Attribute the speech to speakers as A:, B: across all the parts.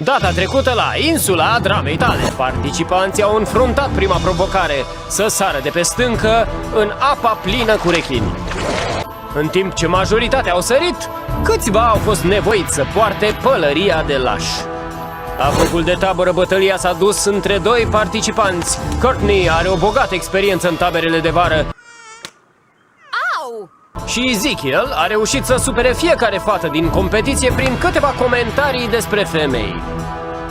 A: Data trecută la insula Dramei Tale, participanții au înfruntat prima provocare, să sară de pe stâncă în apa plină cu rechini. În timp ce majoritatea au sărit, câțiva au fost nevoiți să poarte pălăria de laș. La focul de tabără, bătălia s-a dus între doi participanți. Courtney are o bogată experiență în taberele de vară.
B: Au!
A: Și Ezekiel a reușit să supere fiecare fată din competiție prin câteva comentarii despre femei.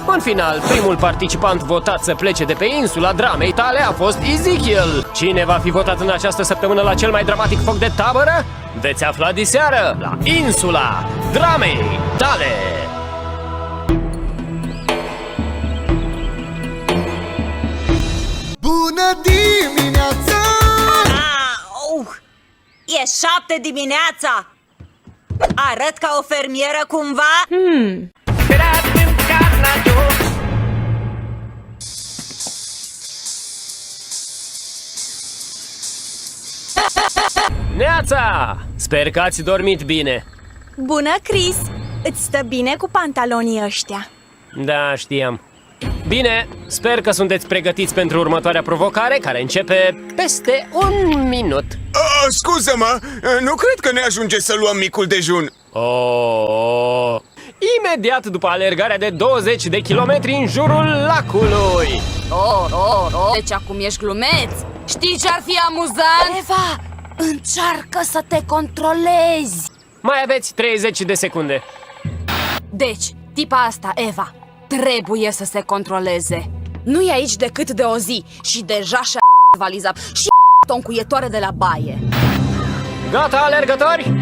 A: În final, primul participant votat să plece de pe insula Dramei Tale a fost Ezekiel. Cine va fi votat în această săptămână la cel mai dramatic foc de tabără? Veți afla diseară la insula Dramei Tale!
C: Bună dimineața!
B: E 7 dimineața! Arăt ca o fermieră cumva?
A: Neața! Sper că ați dormit bine.
D: Bună, Chris! Îți stă bine cu pantalonii ăștia?
A: Da, știam. Bine, sper că sunteți pregătiți pentru următoarea provocare, care începe peste un minut.
C: Scuză-mă, nu cred că ne ajunge să luăm micul dejun.
A: Imediat după alergarea de 20 de kilometri în jurul lacului.
B: Deci acum ești glumeț? Știi ce-ar fi amuzant? Eva, încearcă să te controlezi.
A: Mai aveți 30 de secunde.
B: Deci, tipa asta, Eva, trebuie să se controleze. Nu e aici decât de o zi și deja și-a valiza și o încuietoare de la baie.
A: Gata, alergători?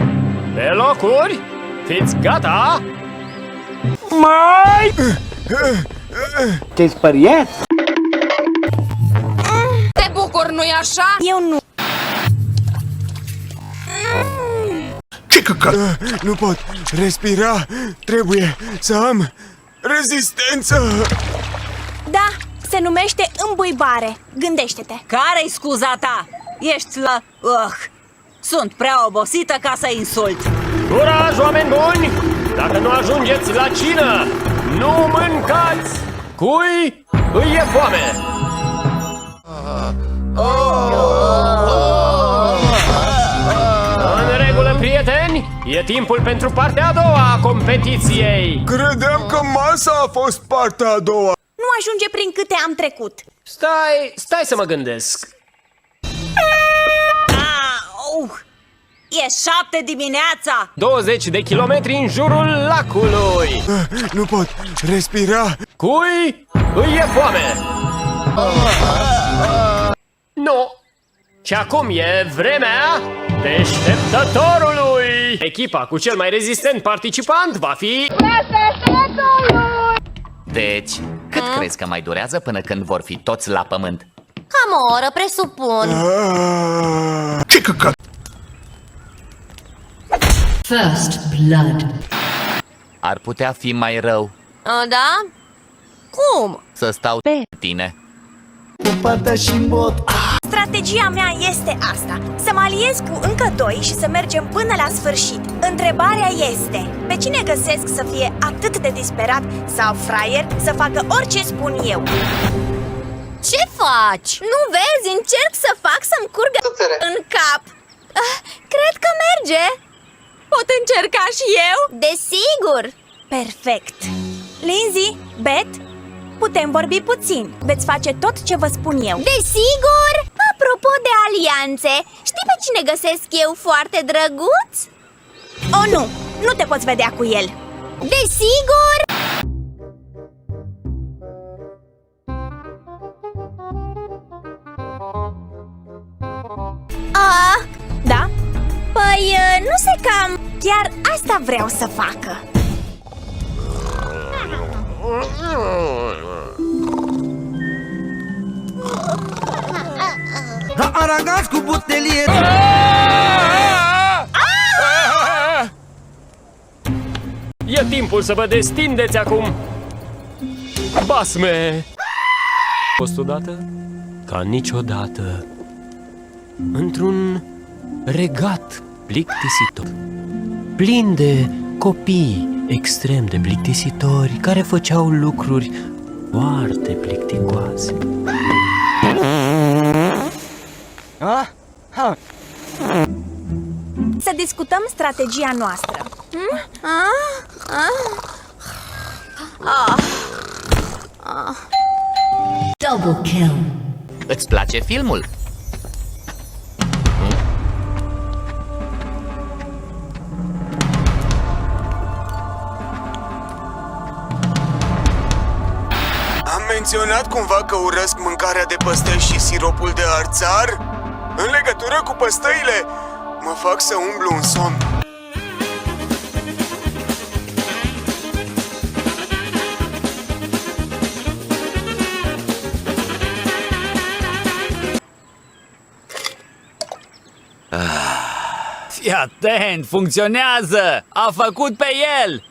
A: Pe locuri? Fiți gata? Mai!
E: Te-ai speriat?
B: Te bucur, nu-i așa?
D: Eu nu.
C: Ce căcat? Nu pot respira. Trebuie să am rezistență.
D: Da, se numește îmbuibare. Gândește-te.
B: Care-i scuza ta? Ești la... Sunt prea obosită ca să insult.
A: Curaj, oameni buni! Dacă nu ajungeți la cină, nu mâncați! Cui îi e foame? În regulă, prieteni, e timpul pentru partea a doua a competiției.
C: Credeam că masa a fost partea a doua.
D: Nu ajunge prin câte am trecut.
A: Stai să mă gândesc.
B: E 7 dimineața!
A: 20 de kilometri în jurul lacului.
C: Nu pot respira.
A: Cui îi e foame? Nu. Și acum e vremea deșteptătorului. Echipa cu cel mai rezistent participant va fi...
F: Deci, cât crezi că mai durează până când vor fi toți la pământ?
G: Cam o oră, presupun.
C: Ce căcat?
H: First blood.
F: Ar putea fi mai rău
G: Da? Cum?
F: să stau pe tine.
D: Strategia mea este asta. Să mă aliez cu încă doi și să mergem până la sfârșit. Întrebarea este: pe cine găsesc să fie atât de disperat sau fraier să facă orice spun eu?
G: Ce faci? Nu vezi? Încerc să fac să-mi curgă în cap. Cred că merge.
D: Pot încerca și eu?
G: Desigur.
D: Perfect. Lindsay, Beth, putem vorbi puțin. Veți face tot ce vă spun eu.
G: Desigur. Apropo de alianțe, știi pe cine găsesc eu foarte drăguț?
D: Oh, nu! Nu te poți vedea cu el.
G: Desigur.
D: Da?
G: Păi, nu se cam...
D: Chiar asta vreau să facă.
E: Aragați cu butelie!
A: E timpul să vă destindeți acum. Basme! Fost odată, ca niciodată, într-un regat plictisitor, plin de copii extrem de plictisitori care făceau lucruri foarte plicticoase.
D: Să discutăm strategia noastră.
H: Double kill.
F: Îți place filmul?
C: Am menționat cumva că urăsc mâncarea de păstăi și siropul de arțar? În legătură cu păstăile, mă fac să umblu în somn.
I: Fii atent, funcționează! A făcut pe el!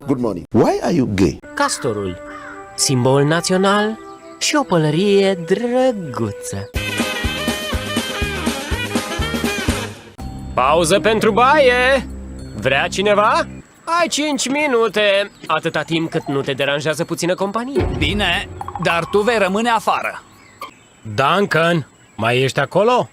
J: Good morning. Why are you gay?
A: Castorul, simbol național și o pălărie drăguță. Pauză pentru baie! Vrea cineva? Ai 5 minute, atâta timp cât nu te deranjează puțină companie.
I: Bine, dar tu vei rămâne afară.
A: Duncan, mai ești acolo?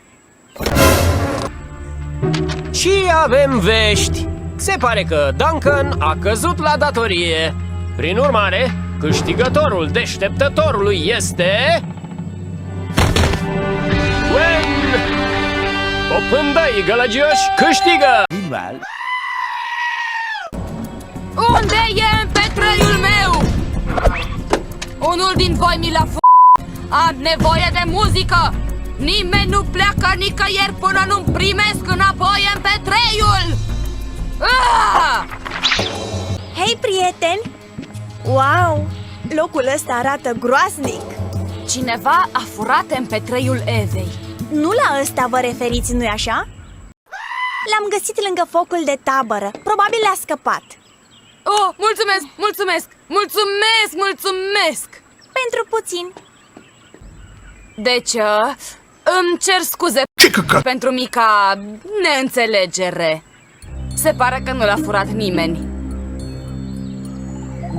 A: Și avem vești! Se pare că Duncan a căzut la datorie. Prin urmare, câștigătorul deșteptătorului este... Gwen! Popândăi gălăgioși câștigă!
B: Unde e împetreiul meu? Unul din voi mi l-a Am nevoie de muzică! Nimeni nu pleacă nicăieri până nu-mi primesc înapoi împetreiul!
D: Hei, prieteni! Wow! Locul ăsta arată groaznic!
B: Cineva a furat împetreiul Evei.
D: Nu la ăsta vă referiți, nu-i așa? L-am găsit lângă focul de tabără. Probabil a scăpat.
B: Oh, mulțumesc, mulțumesc, mulțumesc, mulțumesc!
D: Pentru puțin.
B: Deci, îmi cer scuze pentru mica neînțelegere. Se pare că nu l-a furat nimeni.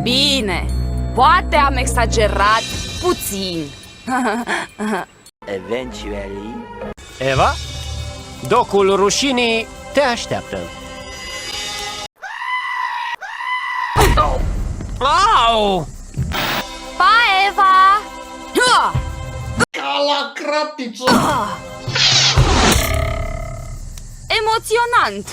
B: Bine, poate am exagerat puțin.
E: Eventually.
A: Eva, docul rușinii te așteaptă. Au!
B: Pa, Eva!
J: Cala cratiță!
B: Emoționant!